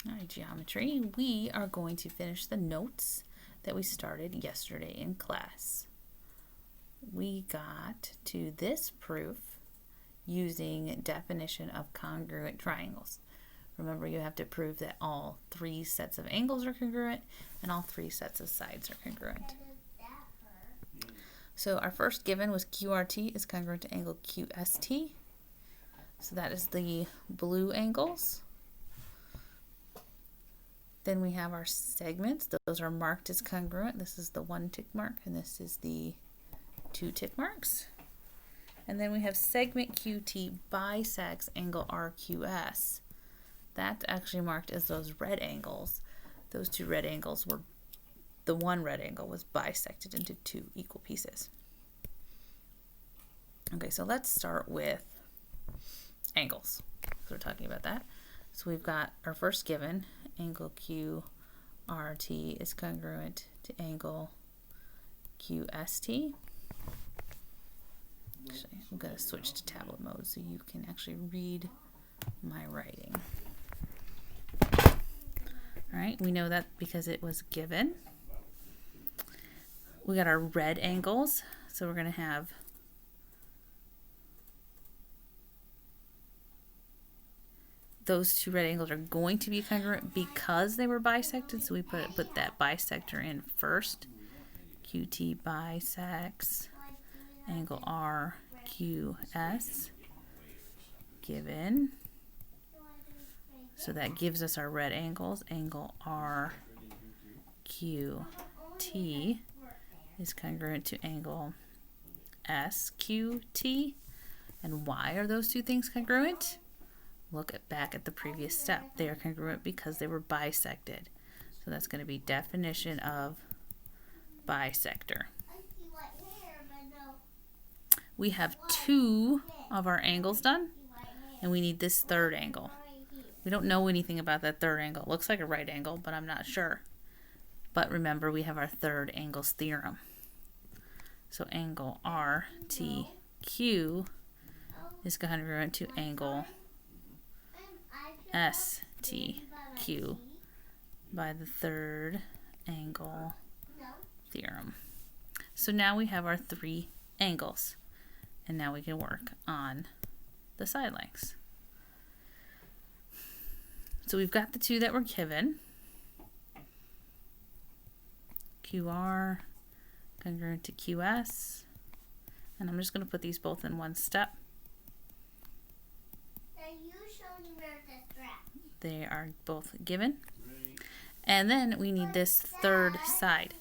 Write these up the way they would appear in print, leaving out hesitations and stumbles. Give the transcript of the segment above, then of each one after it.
All right, geometry. We are going to finish the notes that we started yesterday in class. We got to this proof using definition of congruent triangles. Remember, you have to prove that all three sets of angles are congruent and all three sets of sides are congruent. So our first given was QRT is congruent to angle QST. So that is the blue angles. Then we have our segments. Those are marked as congruent. This is the 1 tick mark and this is the 2 tick marks. And then we have segment QT bisects angle RQS. That's actually marked as those red angles. Those two red angles were, the one red angle was bisected into two equal pieces. Okay, so let's start with angles. So we're talking about that. So we've got our first given, angle QRT is congruent to angle QST. Actually, I'm going to switch to tablet mode so you can actually read my writing. All right, we know that because it was given. We got our red angles, so we're going to have those two red angles are going to be congruent because they were bisected, so we put that bisector in first. QT bisects angle RQS given. So that gives us our red angles. Angle RQT is congruent to angle SQT. And why are those two things congruent? Look back at the previous step. They are congruent because they were bisected. So that's going to be definition of bisector. We have two of our angles done, and we need this third angle. We don't know anything about that third angle. It looks like a right angle, but I'm not sure. But remember, we have our third angles theorem. So angle RTQ is congruent to angle STQ by the third angle theorem. So now we have our three angles, and now we can work on the side lengths. So we've got the two that were given. QR congruent to QS, and I'm just going to put these both in one step. They are both given. And then we need this third side.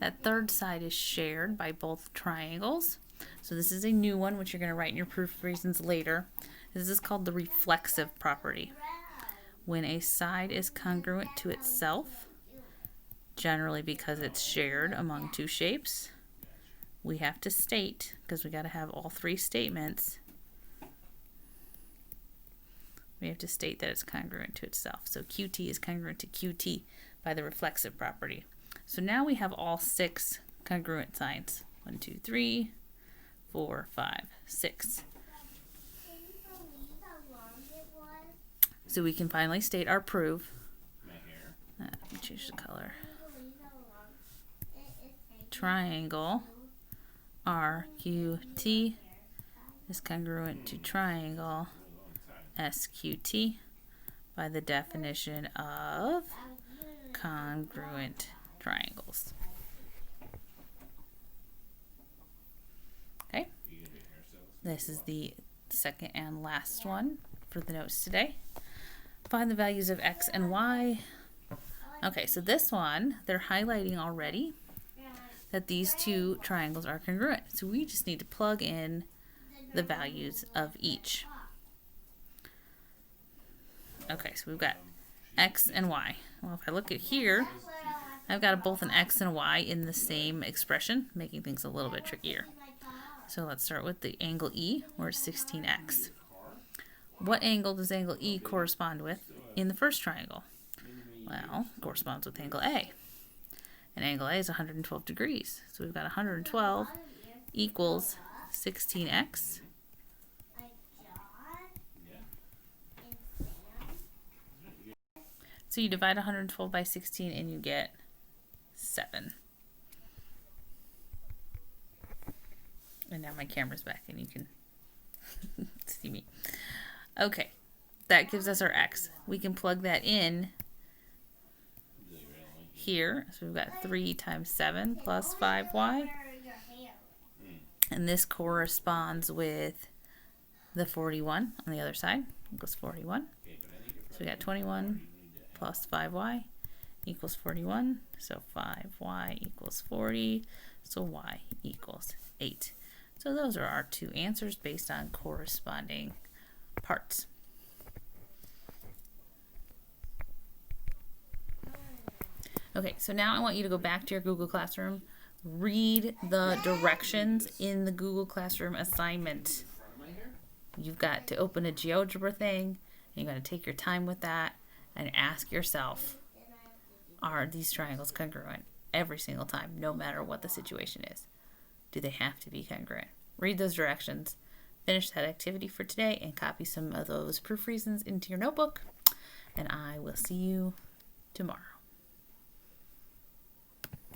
That third side is shared by both triangles. So this is a new one, which you're going to write in your proof reasons later. This is called the reflexive property. When a side is congruent to itself, generally because it's shared among two shapes, we have to state, because we got to have all three statements, we have to state that it's congruent to itself. So QT is congruent to QT by the reflexive property. So now we have all six congruent signs. 1, 2, 3, 4, 5, 6. So we can finally state our proof. Let me change the color. Triangle RQT is congruent to triangle SQT by the definition of congruent triangles. Okay, this is the second and last one for the notes today. Find the values of x and y. Okay, so this one, they're highlighting already that these two triangles are congruent. So we just need to plug in the values of each. Okay, so we've got x and y. Well, if I look at here, I've got both an x and a y in the same expression, making things a little bit trickier. So let's start with the angle E, where it's 16x. What angle does angle E correspond with in the first triangle? Well, it corresponds with angle A. And angle A is 112 degrees. So we've got 112 equals 16x. So you divide 112 by 16 and you get 7. And now my camera's back and you can see me. Okay, that gives us our x. We can plug that in here. So we've got 3 times 7 plus 5y. And this corresponds with the 41 on the other side. Equals 41. So we got 21 plus 5y equals 41. So 5y equals 40. So y equals 8. So those are our 2 answers based on corresponding parts. Okay, so now I want you to go back to your Google Classroom, read the directions in the Google Classroom assignment. You've got to open a GeoGebra thing, and you've got to take your time with that and ask yourself, are these triangles congruent every single time, no matter what the situation is? Do they have to be congruent? Read those directions, finish that activity for today, and copy some of those proof reasons into your notebook. And I will see you tomorrow.